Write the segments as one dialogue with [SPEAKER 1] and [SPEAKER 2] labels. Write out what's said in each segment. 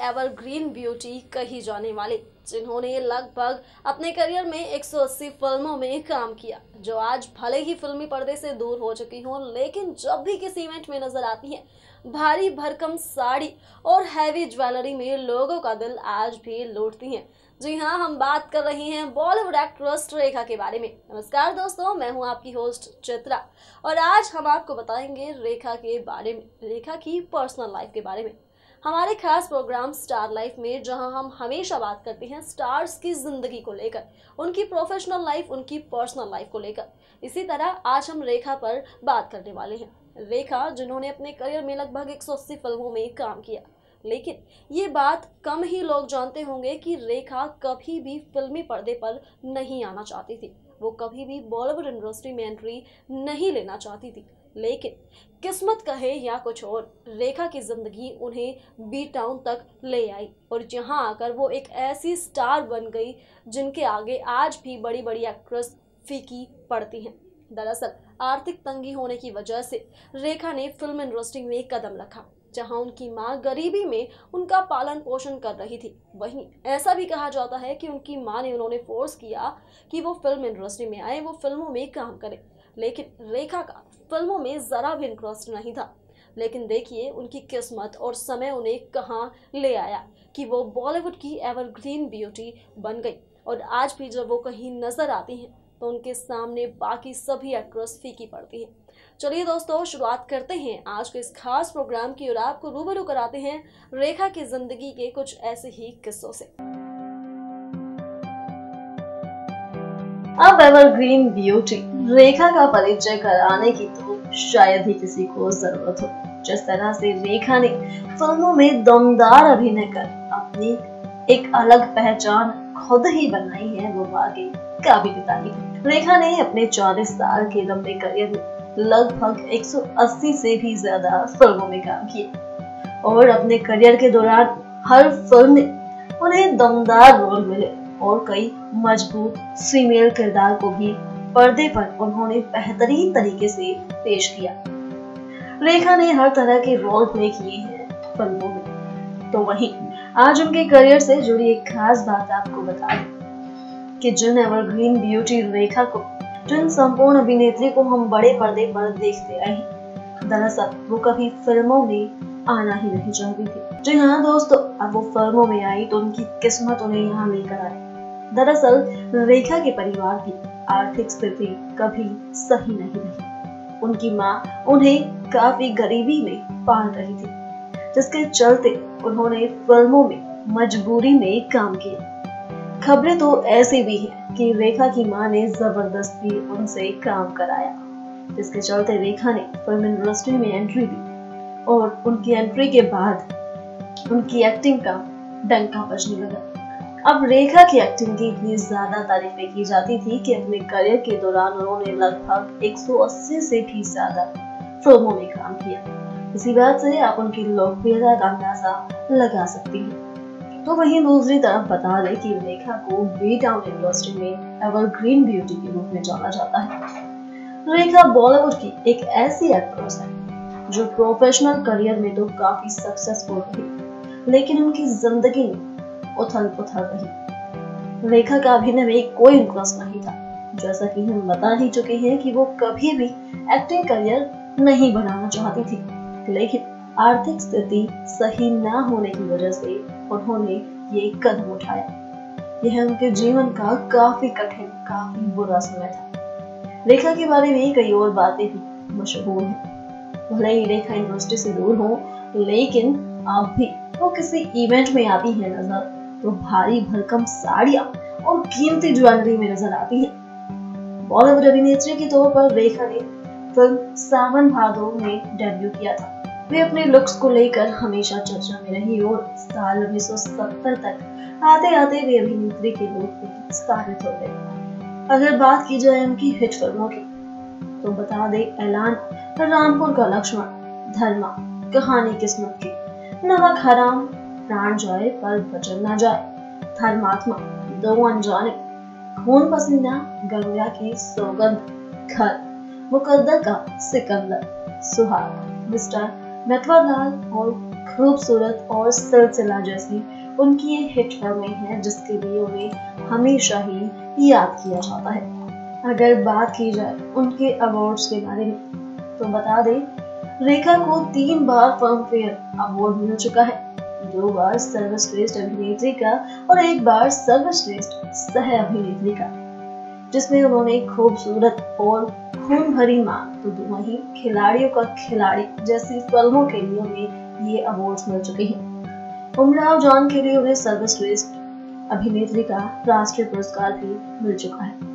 [SPEAKER 1] Evergreen beauty कही जाने वाली, जिन्होंने लगभग अपने करियर में 180 फिल्मों में काम किया, जो आज भले ही फिल्मी पर्दे से दूर हो चुकी हों, लेकिन जब भी किसी इवेंट में नजर आती हैं, भारी भरकम साड़ी और हैवी ज्वेलरी में लोगों का दिल आज भी लूटती हैं। जी हाँ, हम बात कर रही हैं बॉलीवुड एक्ट्रेस रेखा के बारे में। नमस्कार दोस्तों, मैं हूं आपकी होस्ट चित्रा और आज हम आपको बताएंगे रेखा के बारे में, रेखा की पर्सनल लाइफ के बारे में। हमारे खास प्रोग्राम स्टार लाइफ में जहां हम हमेशा बात करते हैं स्टार्स की जिंदगी को लेकर, उनकी प्रोफेशनल लाइफ, उनकी पर्सनल लाइफ को लेकर। इसी तरह आज हम रेखा पर बात करने वाले हैं। रेखा, जिन्होंने अपने करियर में लगभग 180 फिल्मों में काम किया, लेकिन ये बात कम ही लोग जानते होंगे कि रेखा कभी भी फिल्मी पर्दे पर नहीं आना चाहती थी। वो कभी भी बॉलीवुड इंडस्ट्री में एंट्री नहीं लेना चाहती थी, लेकिन किस्मत कहे या कुछ और, रेखा की जिंदगी उन्हें बी टाउन तक ले आई और जहां आकर वो एक ऐसी स्टार बन गई जिनके आगे आज भी बड़ी बड़ी एक्ट्रेस फीकी पड़ती हैं। दरअसल आर्थिक तंगी होने की वजह से रेखा ने फिल्म इंडस्ट्री में कदम रखा, जहां उनकी मां गरीबी में उनका पालन पोषण कर रही थी। वहीं ऐसा भी कहा जाता है कि उनकी मां ने उन्होंने फोर्स किया कि वो फिल्म इंडस्ट्री में आए, वो फिल्मों में काम करें, लेकिन रेखा का फिल्मों में जरा भी इंटरेस्ट नहीं था। लेकिन देखिए उनकी किस्मत और समय उन्हें कहां ले आया कि वो बॉलीवुड की एवरग्रीन ब्यूटी बन गई और आज भी जब वो कहीं नजर आती हैं तो उनके सामने बाकी सभी एक्ट्रेस फीकी पड़ती हैं। चलिए दोस्तों, शुरुआत करते हैं आज के इस खास प्रोग्राम की और आपको रूबरू कराते हैं रेखा की जिंदगी के कुछ ऐसे ही किस्सों से। अब एवरग्रीन ब्यूटी रेखा का परिचय कराने की तो शायद ही किसी को जरूरत हो। जिस तरह से रेखा ने फिल्मों में दमदार अभिनय कर अपनी एक अलग पहचान खुद ही बनाई है, वो वाकई काबिल तारीफ। रेखा ने अपने 40 साल के लंबे करियर में लगभग 180 से भी ज्यादा फिल्मों में काम किया और अपने करियर के दौरान हर फिल्म में उन्हें दमदार रोल मिले और कई मजबूत फीमेल किरदार को भी पर्दे पर उन्होंने बेहतरीन तरीके से पेश किया। रेखा ने हर तरह के रोल प्ले किए हैं फिल्मों में। तो वहीं आज उनके करियर से जुड़ी एक खास बात आपको बता दूं कि जिन एवरग्रीन ब्यूटी रेखा को, जिन संपूर्ण अभिनेत्री को हम बड़े पर्दे पर देखते आए हैं, दरअसल वो कभी फिल्मों में आना ही नहीं चाहती थी। जी हाँ दोस्तों, अब वो फिल्मों में आई तो उनकी किस्मत उन्हें यहाँ लेकर आई। दरअसल रेखा के परिवार की आर्थिक स्थिति कभी सही नहीं रही। उनकी माँ उन्हें काफी गरीबी में पाल रही थी, जिसके चलते उन्होंने फिल्मों में मजबूरी में काम किया। खबरें तो ऐसी भी हैं कि रेखा की माँ ने जबरदस्ती उनसे काम कराया, जिसके चलते रेखा ने फिल्म इंडस्ट्री में एंट्री दी और उनकी एंट्री के बाद उनकी एक्टिंग का डंका बजने लगा। अब रेखा की एक्टिंग की इतनी ज्यादा तारीफें की जाती थी कि अपने करियर के दौरान उन्होंने लगभग 180 से भी ज्यादा फिल्मों में काम किया। इसी बात से आप उनकी लोकप्रियता का अंदाजा लगा सकती हैं। तो वहीं दूसरी तरफ बता दें कि रेखा को बी टाउन इंडस्ट्री में एवरग्रीन ब्यूटी के रूप में जाना जाता है। रेखा बॉलीवुड की एक ऐसी एक्ट्रेस है जो प्रोफेशनल करियर में तो काफी सक्सेसफुल रही, लेकिन उनकी जिंदगी में उथल पुथल रही। रेखा का अभिनय में कोई इंटरेस्ट नहीं था। जैसा कि हम बता ही चुके हैं कि वो कभी भी एक्टिंग करियर नहीं बनाना चाहती थी, लेकिन आर्थिक स्थिति सही ना होने की वजह से उन्होंने ये कदम उठाया। यह उनके जीवन का काफी कठिन, काफी बुरा समय था। रेखा के बारे में कई और बातें भी मशहूर हैं। भले ही रेखा इंडस्ट्री से दूर हो, लेकिन अब भी वो किसी इवेंट में आती है नजर तो भारी भरकम साड़ियां और कीमती ज्वेलरी में नजर आती है। बॉलीवुड अभिनेत्री के तौर पर रेखा ने फिल्म सावन भादो में डेब्यू किया था। वे अपने लुक्स को लेकर हमेशा चर्चा में रही और साल 1970 तक आते आते वे अभिनेत्री के रूप में साबित हो गए। अगर बात की जाए उनकी हिट फिल्मों की तो बता दे ऐलान, रामपुर का लक्ष्मण, धर्मा, कहानी किस्मत की, नमक हराम, प्राण जाए पर बचन ना जाए, धर्मात्मा, दो अनजाने, खून पसीना, गंगा की सौगंध, घर, मुकद्दर का सिकंदर, सुहाग, मिस्टर नटवरलाल और खूबसूरत और सिलसिला जैसी उनकी ये हिट फिल्में हैं जिसके लिए उन्हें हमेशा ही याद किया जाता है। अगर बात की जाए उनके अवार्ड्स के बारे में तो बता दें, रेखा को 3 बार फिल्म फेयर अवार्ड मिल चुका है, 2 बार सर्वश्रेष्ठ अभिनेत्री का और 1 बार सर्वश्रेष्ठ सह अभिनेत्री का, जिसमें उन्होंने खूबसूरत और खून भरी मां तो वहीं खिलाड़ियों का खिलाड़ी जैसी फिल्मों के लिए उन्हें ये अवार्ड्स मिल चुके हैं। उमराव जान के लिए उन्हें सर्वश्रेष्ठ अभिनेत्री का राष्ट्रीय पुरस्कार भी मिल चुका है।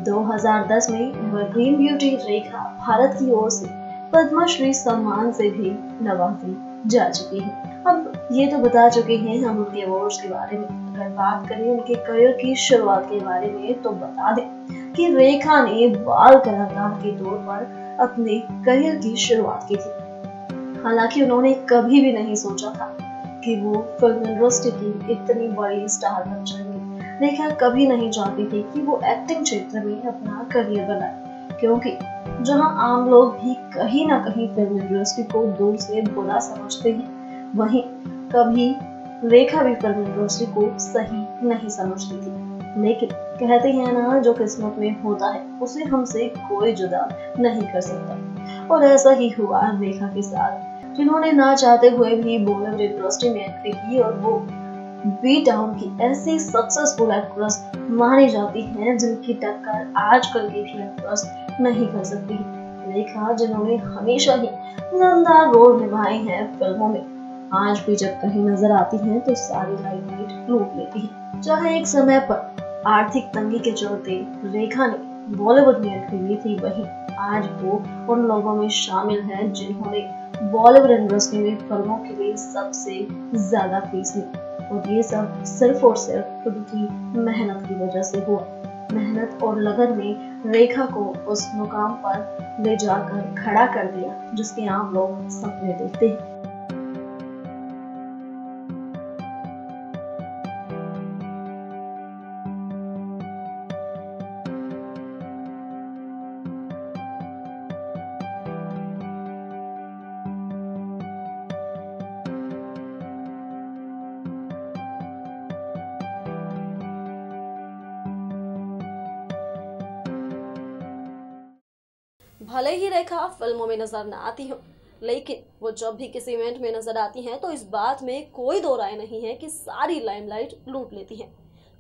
[SPEAKER 1] 2010 में एवरग्रीन ब्यूटी रेखा भारत की ओर से पद्मश्री सम्मान से भी नवाजी जा चुकी है। अब ये तो बता चुके हैं हम उनके अवार्ड्स के बारे में। अगर बात करें उनके करियर की शुरुआत के बारे में तो बता दें कि रेखा ने बाल कलाकार के तौर पर अपने करियर की शुरुआत की थी। हालांकि उन्होंने कभी भी नहीं सोचा था कि वो फिल्म इंडस्ट्री की इतनी बड़ी स्टार बन जाएंगी। रेखा कभी नहीं चाहती थी कि वो एक्टिंग क्षेत्र में अपना करियर बनाए, क्योंकि जहां आम लोग भी कहीं ना कहीं फिल्म इंडस्ट्री को दूर से बुरा समझते हैं, वहीं कभी रेखा भी फिल्म इंडस्ट्री को सही नहीं समझती थी। लेकिन कहते हैं ना, जो किस्मत में होता है उसे हमसे कोई जुदा नहीं कर सकता, और ऐसा ही हुआ रेखा के साथ, जिन्होंने ना चाहते हुए भी बॉलीवुड इंडस्ट्री में एंट्री की और वो बी टाउन की ऐसी सक्सेसफुल एक्ट्रेस मानी जाती हैं जिनकी टक्कर आजकल की भी एक्ट्रेस नहीं कर सकती। रेखा जिन्होंने हमेशा ही दमदार रोल निभाए हैं फिल्मों में, आज भी जब कहीं नजर आती हैं तो सारी लाइमलाइट लूट लेती हैं। चाहे एक समय पर आर्थिक तंगी के चलते रेखा ने बॉलीवुड में एंट्री ली थी, वहीं आज वो उन लोगों में शामिल हैं जिन्होंने बॉलीवुड इंडस्ट्री में फिल्मों के लिए सबसे ज्यादा फीस ली, और ये सब सिर्फ और सिर्फ उनकी मेहनत की वजह से हुआ। मेहनत और लगन ने रेखा को उस मुकाम पर ले जाकर खड़ा कर दिया जिसके आम लोग सपने देखते हैं।
[SPEAKER 2] भले ही रेखा फिल्मों में नजर न आती हो, लेकिन वो जब भी किसी इवेंट में नजर आती हैं तो इस बात में कोई दो राय नहीं है कि सारी लाइमलाइट लूट लेती हैं।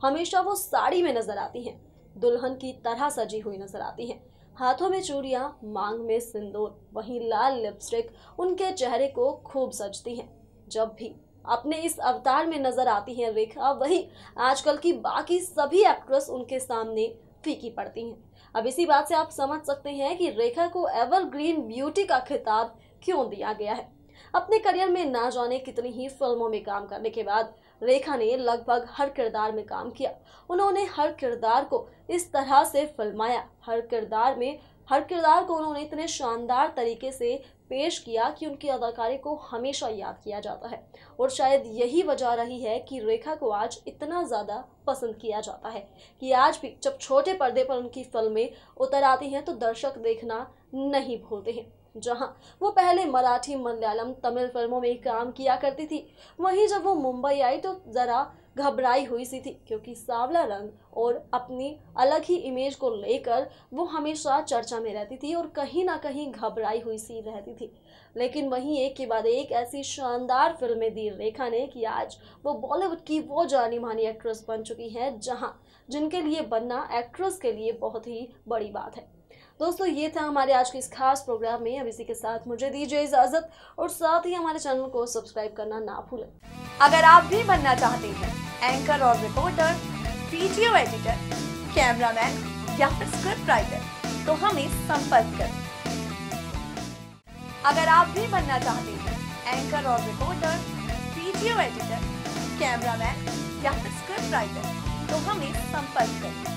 [SPEAKER 2] हमेशा वो साड़ी में नजर आती हैं, दुल्हन की तरह सजी हुई नजर आती हैं, हाथों में चूड़ियां, मांग में सिंदूर, वहीं लाल लिपस्टिक उनके चेहरे को खूब सजती हैं। जब भी अपने इस अवतार में नजर आती हैं रेखा, वही आजकल की बाकी सभी एक्ट्रेस उनके सामने फीकी पड़ती हैं। अब इसी बात से आप समझ सकते हैं कि रेखा को एवरग्रीन ब्यूटी का खिताब क्यों दिया गया है। अपने करियर में ना जाने कितनी ही फिल्मों में काम करने के बाद रेखा ने लगभग हर किरदार में काम किया। उन्होंने हर किरदार को इस तरह से फिल्माया, हर किरदार को उन्होंने इतने शानदार तरीके से पेश किया कि उनकी अदाकारी को हमेशा याद किया जाता है। और शायद यही वजह रही है कि रेखा को आज इतना ज़्यादा पसंद किया जाता है कि आज भी जब छोटे पर्दे पर उनकी फिल्में उतर आती हैं तो दर्शक देखना नहीं भूलते हैं। जहां वो पहले मराठी, मलयालम, तमिल फिल्मों में काम किया करती थी, वहीं जब वो मुंबई आई तो ज़रा घबराई हुई सी थी, क्योंकि सांवला रंग और अपनी अलग ही इमेज को लेकर वो हमेशा चर्चा में रहती थी और कहीं ना कहीं घबराई हुई सी रहती थी। लेकिन वहीं एक के बाद एक ऐसी शानदार फिल्में दी रेखा ने कि आज वो बॉलीवुड की वो जानी मानी एक्ट्रेस बन चुकी हैं, जिनके लिए बनना एक्ट्रेस के लिए बहुत ही बड़ी बात है। दोस्तों, ये था हमारे आज के इस खास प्रोग्राम में। अब इसी के साथ मुझे दीजिए इजाजत और साथ ही हमारे चैनल को सब्सक्राइब करना ना भूलें।
[SPEAKER 3] अगर आप भी बनना चाहते हैं एंकर और रिपोर्टर, वीडियो एडिटर, कैमरामैन या फिर स्क्रिप्ट राइटर तो हमें संपर्क करें। अगर आप भी बनना चाहते हैं एंकर और रिपोर्टर, वीडियो एडिटर, कैमरामैन या फिर स्क्रिप्ट राइटर तो हमें संपर्क करें।